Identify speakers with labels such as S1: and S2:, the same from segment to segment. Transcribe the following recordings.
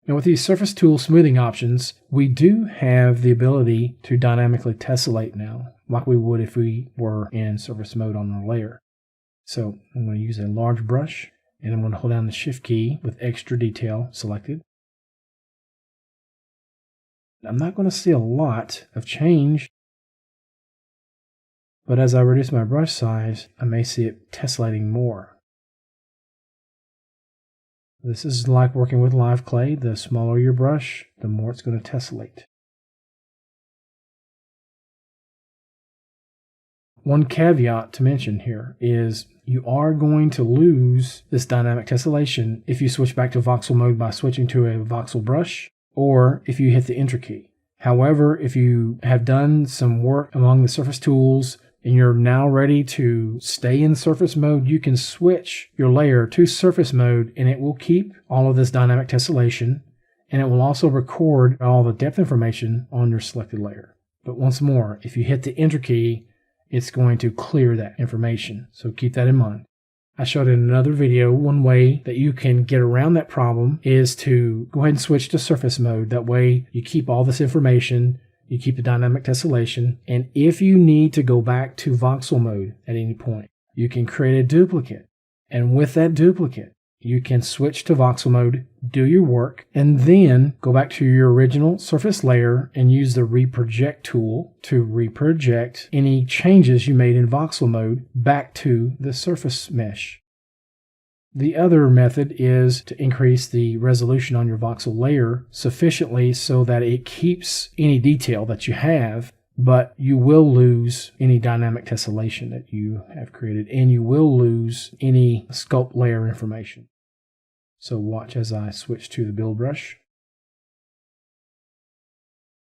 S1: Now with these surface tool smoothing options, we do have the ability to dynamically tessellate now, like we would if we were in surface mode on our layer. So I'm going to use a large brush, and I'm going to hold down the Shift key with extra detail selected. I'm not going to see a lot of change, but as I reduce my brush size, I may see it tessellating more. This is like working with live clay. The smaller your brush, the more it's going to tessellate. One caveat to mention here is you are going to lose this dynamic tessellation if you switch back to voxel mode by switching to a voxel brush, or if you hit the Enter key. However, if you have done some work among the surface tools and you're now ready to stay in surface mode, you can switch your layer to surface mode and it will keep all of this dynamic tessellation, and it will also record all the depth information on your selected layer. But once more, if you hit the Enter key, it's going to clear that information. So keep that in mind. I showed in another video one way that you can get around that problem is to go ahead and switch to surface mode. That way you keep all this information, you keep the dynamic tessellation, and if you need to go back to voxel mode at any point, you can create a duplicate. And with that duplicate, you can switch to voxel mode, do your work, and then go back to your original surface layer and use the reproject tool to reproject any changes you made in voxel mode back to the surface mesh. The other method is to increase the resolution on your voxel layer sufficiently so that it keeps any detail that you have, but you will lose any dynamic tessellation that you have created, and you will lose any sculpt layer information. So watch as I switch to the build brush.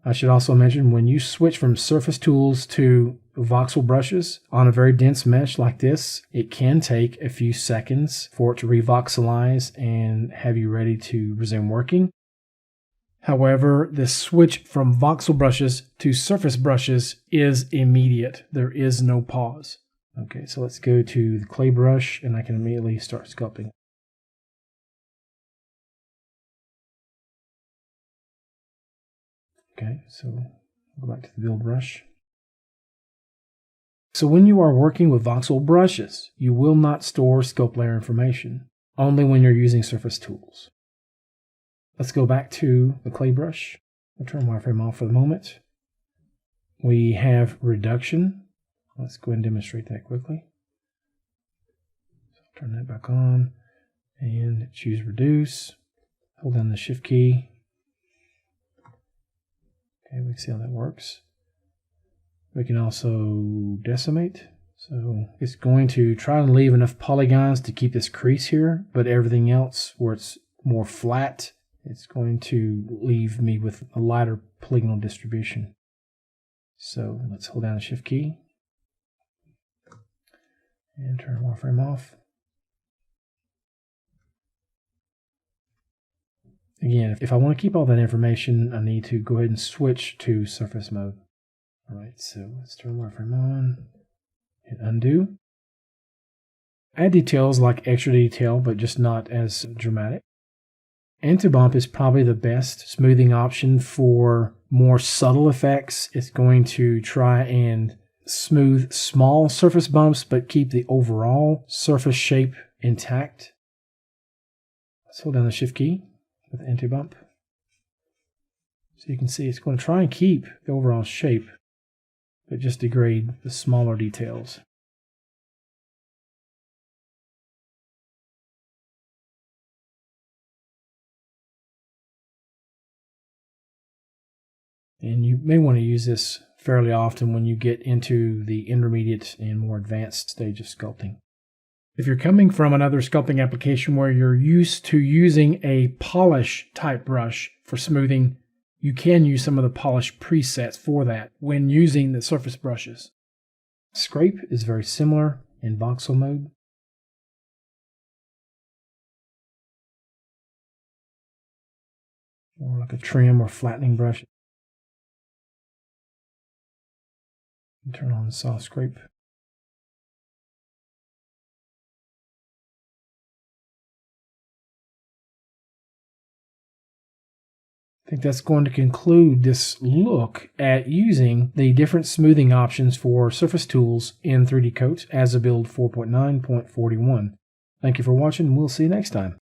S1: I should also mention, when you switch from surface tools to voxel brushes on a very dense mesh like this, it can take a few seconds for it to revoxelize and have you ready to resume working. However, the switch from voxel brushes to surface brushes is immediate. There is no pause. Okay, so let's go to the clay brush and I can immediately start sculpting. Okay, so go back to the build brush. So when you are working with voxel brushes, you will not store sculpt layer information, only when you're using surface tools. Let's go back to the clay brush. I'll turn wireframe off for the moment. We have reduction. Let's go ahead and demonstrate that quickly. So turn that back on and choose reduce. Hold down the Shift key. Okay, we can see how that works. We can also decimate. So it's going to try and leave enough polygons to keep this crease here, but everything else where it's more flat, it's going to leave me with a lighter polygonal distribution. So let's hold down the Shift key and turn wireframe off. Again, if I want to keep all that information, I need to go ahead and switch to surface mode. All right, so let's turn wireframe on, hit undo. Add details like extra detail, but just not as dramatic. Anti-bump is probably the best smoothing option for more subtle effects. It's going to try and smooth small surface bumps, but keep the overall surface shape intact. Let's hold down the Shift key with anti-bump. So you can see it's going to try and keep the overall shape, but just degrade the smaller details. And you may want to use this fairly often when you get into the intermediate and more advanced stage of sculpting. If you're coming from another sculpting application where you're used to using a polish type brush for smoothing, you can use some of the polish presets for that when using the surface brushes. Scrape is very similar in voxel mode. More like a trim or flattening brush. Turn on the soft scrape. I think that's going to conclude this look at using the different smoothing options for surface tools in 3D Coat as of build 4.9.41. Thank you for watching, and we'll see you next time.